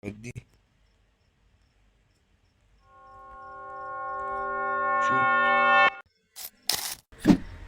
دي شو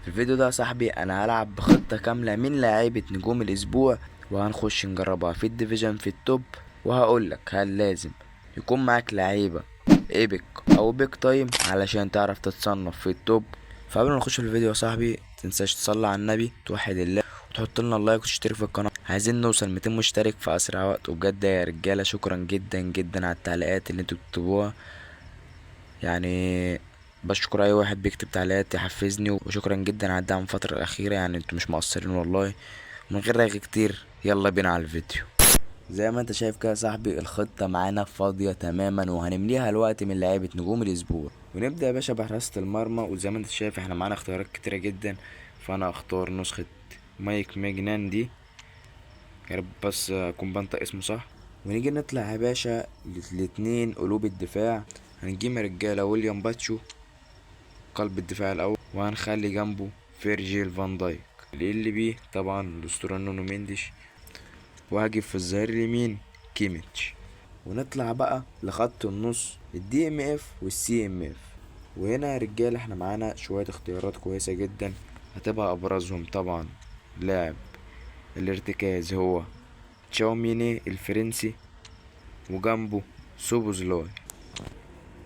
في الفيديو ده يا صاحبي انا هلعب بخطة كاملة من لاعيبة نجوم الاسبوع، وهنخش نجربها في الديفيجن في التوب. وهقولك هل لازم يكون معاك لعيبة ايبك او بيك تايم علشان تعرف تتصنف في التوب. فقبل ما نخش في الفيديو يا صاحبي متنساش تصلي على النبي، توحد الله، وتحط لنا اللايك وتشترك في القناة. عايزين نوصل 200 مشترك في اسرع وقت، وبجد يا رجالة شكرا جدا جدا على التعليقات اللي انتوا بتكتبوها. يعني بشكر اي واحد بيكتب تعليقات يحفزني، وشكرا جدا على الدعم الفترة الاخيرة، يعني انتوا مش مقصرين والله. من غير رغي كتير يلا بينا على الفيديو. زي ما انت شايف كده يا صاحبي الخطة معانا فاضية تماما، وهنمليها الوقت من لعيبة نجوم الاسبوع. ونبدأ يا باشا بحراسة المرمى، وزي ما انت شايف احنا معانا اختيارات كتيرة جدا. فانا اختار نسخة مايك ميجنان دي، يا رب بس اكون بنطق اسمه صح. ونيجي نطلع يا باشا الاتنين قلوب الدفاع. هنجيب يا رجالة ويليام باتشو قلب الدفاع الاول، وهنخلي جنبه فيرجيل فان دايك. اللي بيه طبعا الاسطوره نونو مينديش. وهجيب في الظهير اليمين كيميتش. ونطلع بقى لخط النص الدي ام اف والسي ام اف. وهنا يا رجاله احنا معانا شويه اختيارات كويسه جدا، هتبقى ابرزهم طبعا لاعب الارتكاز هو تشاوميني الفرنسي، وجنبه سوبوزلاي.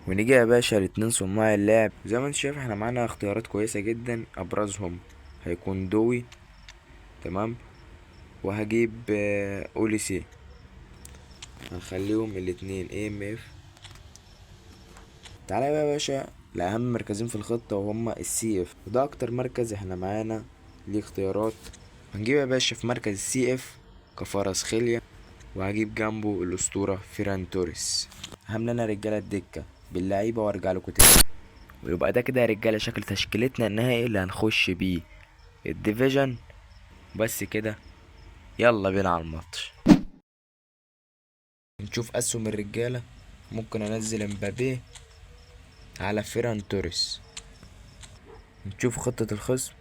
ونيجي يا باشا لاتنين صناع اللعب. زي ما انت شايف احنا معانا اختيارات كويسة جدا، ابرزهم هيكون دوي، تمام. وهجيب اوليسي. هنخليهم الاتنين اي ام اف. تعالى بقى يا باشا لأهم مركزين في الخطة، وهما السي اف، وده اكتر مركز احنا معانا ليه اختيارات. هنجيب يا باشا في مركز السي اف كفارس خيليا، وهجيب جنبه الاسطورة فيران توريس. هعمل انا رجالة الدكة باللعيبة وارجع لكم تاني. ويبقى ده كده يا رجاله شكل تشكيلتنا النهائي اللي هنخش بيه الديفيجن. بس كده يلا بينا على الماتش. نشوف اسهم الرجاله. ممكن انزل امبابي على فيران توريس. نشوف خطة الخصم.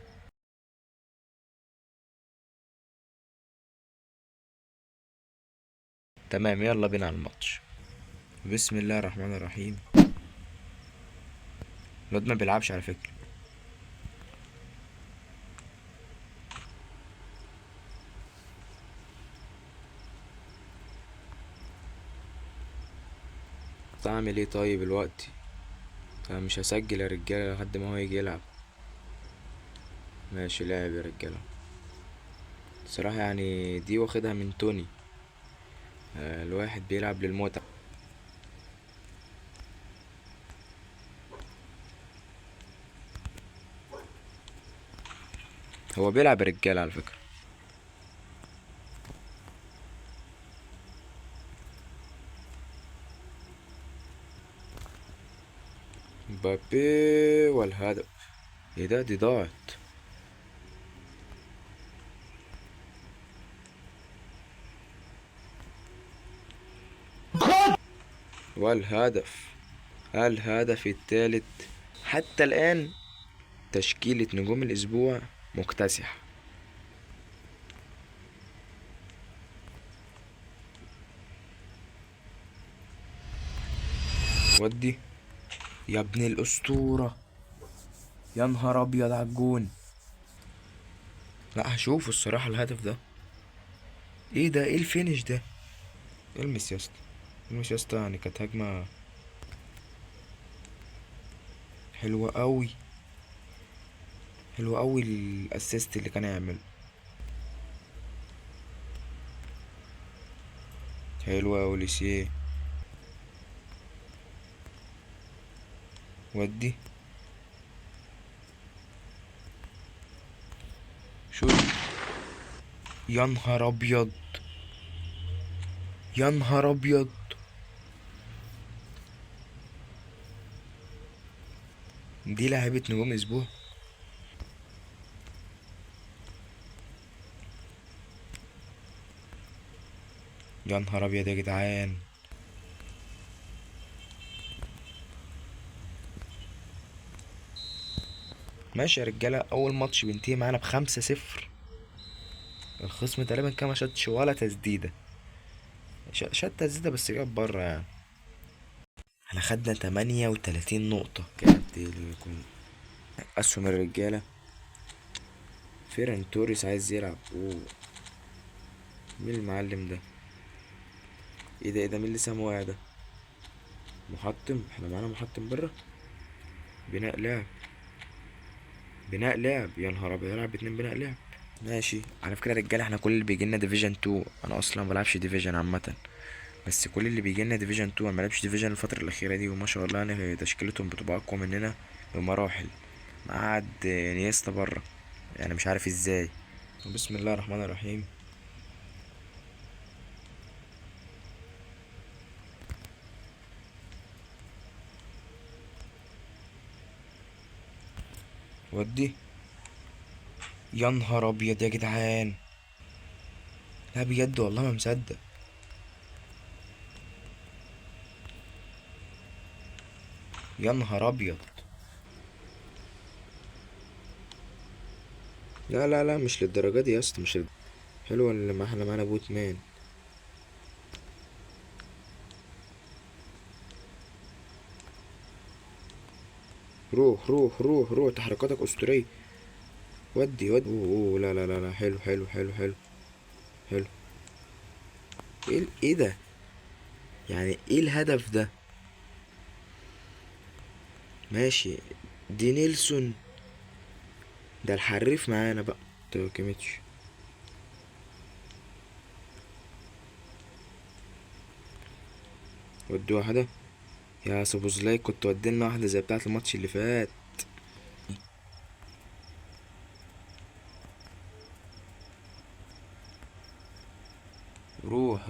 تمام يلا بينا على الماتش. بسم الله الرحمن الرحيم. الواد ما بيلعبش على فكرة. تعمل ايه طيب الوقت؟ انا مش هسجل يا رجاله لحد ما هو يجي يلعب. ماشي لاعب يا رجاله. صراحة يعني دي واخدها من توني. الواحد بيلعب للمتعة. هو بيلعب رجالة على فكرة. مبابي والهدف. ايه ده؟ دي ضاعت. والهدف. الهدف الثالث. حتى الآن تشكيلة نجوم الأسبوع مكتسحة. ودي يا ابن الأسطورة. يا نهار أبيض على الجون. لا هشوفه الصراحة الهدف ده. ايه ده؟ ايه الفينش ده؟ المس يا اسطى. المس يا اسطى، يعني كانت هجمة حلوة قوي. حلوة قوي الاسيست اللي كان يعمل. حلوة قوي ليسيه. ودي شو. يا نهار ابيض. يا نهار ابيض. دي لعيبة نجوم اسبوع. يا نهار ابيض يا جدعان. ماشي يا رجالة، اول ماتش بينتهي معانا ب5-0. الخصم تقريبا كان ما شاتش ولا تسديدة. شتى الزيادة بس جاب بره يعني. احنا خدنا 38 نقطة كانت يكون اسهم الرجالة. فيران توريس عايز يلعب. اوه، مين المعلم ده؟ ايه ده مين اللي سام واقع ده؟ محطم، احنا معانا محطم بره. بناء لعب، بناء لعب، يا نهار ابيض، يلعب اتنين بناء لعب. ماشي. على فكرة يا رجالة، احنا كل اللي بيجيلنا ديفيجن 2. انا اصلا مبلعبش ديفيجن عامة، بس كل اللي بيجيلنا ديفيجن 2. انا ملعبش ديفيجن الفترة الأخيرة دي، وما شاء الله يعني تشكيلتهم بتبقى أقوى مننا بمراحل. مقعد انيستا بره، يعني مش عارف ازاي. بسم الله الرحمن الرحيم. ودي، يا نهار ابيض يا جدعان. لا بجد والله ما مصدق. يا نهار ابيض. لا مش للدرجه دي يا اسطى، مش حلوه اللي ما احنا معانا بوت مان. روح تحركاتك اسطوريه. ودي اوه لا حلو. حلو. ايه ده؟ يعني ايه الهدف ده؟ ماشي. دي نيلسون، ده الحريف معانا بقى. كيميتش. ودي واحدة. يا سوبوزلاي، كنت ودينا واحدة زي بتاعة الماتش اللي فات.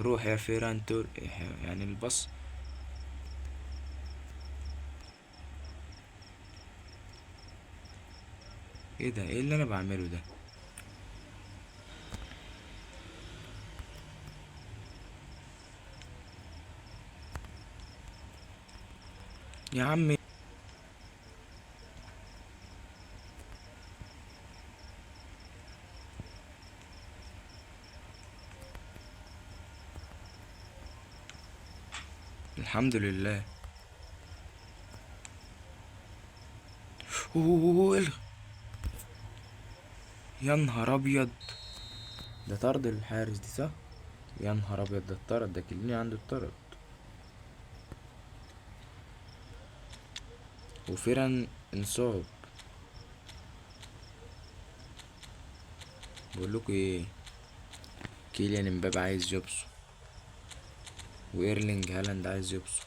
روح يا فيران تور، يعني البص. ايه ده؟ ايه اللي انا بعمله ده؟ يا عمي. الحمد لله. اوه الغي. يا نهار ابيض، ده طرد الحارس دي صح؟ يا نهار ابيض، ده الطرد ده كلني عنده الطرد. وفيران انصاب. بقول لكم ايه، كيليان امبابي عايز يبصو، وايرلينج هالاند عايز يبصو،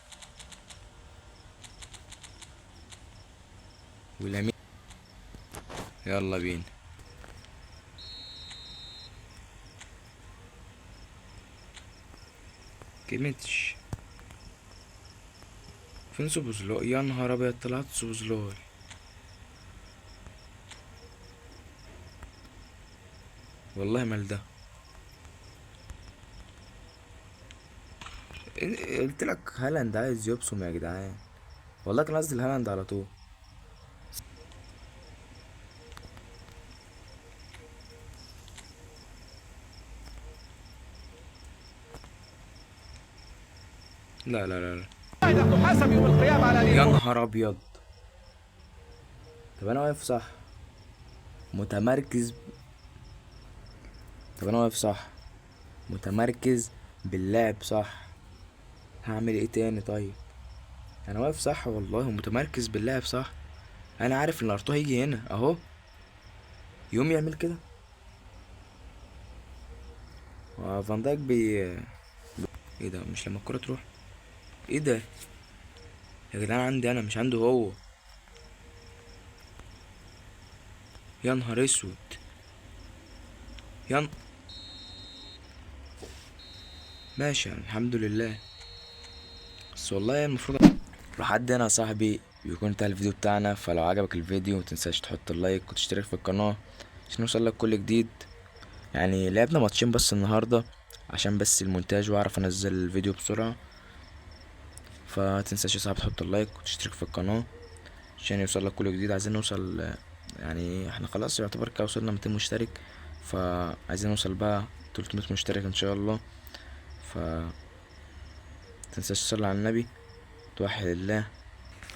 ولامين. يلا بينا. كيميتش. فين سوبوزلاي؟ يا نهار ابيض، طلعت سوبوزلاي. والله مال ده. قلت لك هالاند عايز يبصم يا جدعان، والله كان قصدي الهالاند على طول. لا. تحاسب يوم القيامة على يا نهار ابيض. طب انا واقف صح؟ متمركز. طب انا واقف صح، متمركز باللعب صح. هعمل ايه تاني طيب؟ انا واقف صح والله، ومتمركز باللعب صح. انا عارف ان ارتو هيجي هنا اهو، يوم يعمل كده. فان دايك ايه ده؟ مش لما الكرة تروح؟ ايه ده يا جدعان؟ عندي انا مش عنده هو. يا نهار اسود. يا ماشي يعني، الحمد لله. بس والله المفروض لحد هنا يا صاحبي بيكون انتهى الفيديو بتاعنا. فلو عجبك الفيديو متنساش تحط اللايك وتشترك في القناة عشان يوصلك كل جديد. يعني لعبنا ماتشين بس النهاردة عشان بس المونتاج واعرف انزل الفيديو بسرعة. فتنساش يا صاحبي تحط اللايك وتشترك في القناة عشان يوصلك كل جديد. عايزين نوصل، يعني احنا خلاص يعتبر كده وصلنا 200 مشترك، فعايزين نوصل بقى 300 مشترك ان شاء الله. ف متنساش تصلي على النبي، توحد الله.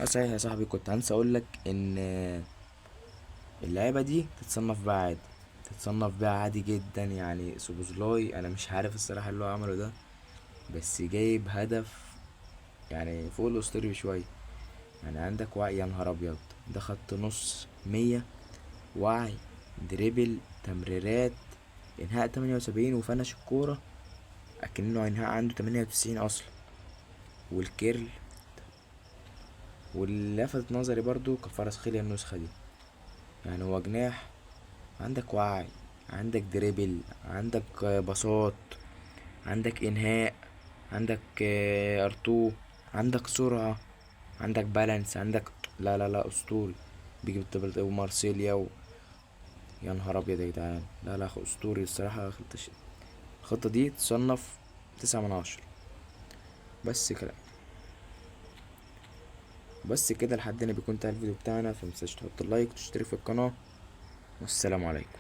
صحيح يا صاحبي، كنت هنسى اقولك ان اللعبة دي تتصنف بقى عادي، تتصنف بقى عادي جدا. يعني سوبوزلاي انا مش عارف الصراحة اللي هو عمله ده، بس جايب هدف يعني فوق الاسطوري بشوية. يعني عندك وعي، يا نهار ابيض، ده خط نص 100، وعي، دريبل، تمريرات، انهاء 78، وفنش الكورة اكنه انهاء عنده 98 اصلا، والكيرل. واللي لفت نظري برضو كفاراتسخيليا النسخة دي، يعني هو جناح، عندك وعي، عندك دريبل، عندك باصات، عندك انهاء، عندك ارتو، عندك سرعة، عندك بالانس، عندك، لا لا لا اسطوري. بيجي بالتبل ومارسيليا يا نهار ابيض يا جدعان، لا لا اسطوري الصراحة. الخطة دي تصنف 9 من 10. بس كده، بس كده لحد هنا بيكون انتهى الفيديو بتاعنا. فمتنساش تحط اللايك وتشترك في القناة، والسلام عليكم.